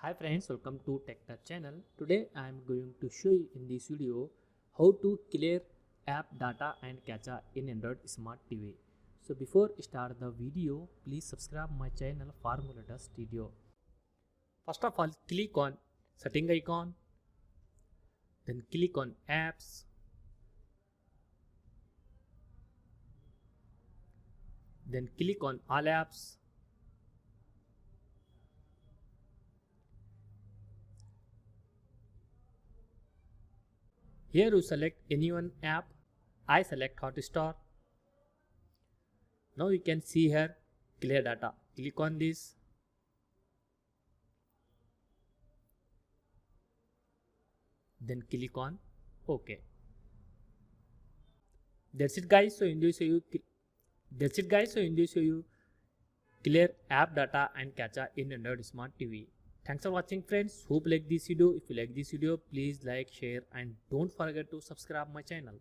Hi friends, welcome to TechTouch channel. Today I am going to show you in this video how to clear app data and cache in Android Smart TV. So before start the video, please subscribe my channel Formulator Studio. First of all, click on setting icon, then click on apps, then click on all apps. Here you select any one app. I select Hotstar. Now you can see here clear data. Click on this. Then click on OK. That's it guys. So in this you clear app data and cache in Android Smart TV. Thanks for watching friends. Hope you like this video. If you like this video, please like, share and don't forget to subscribe my channel.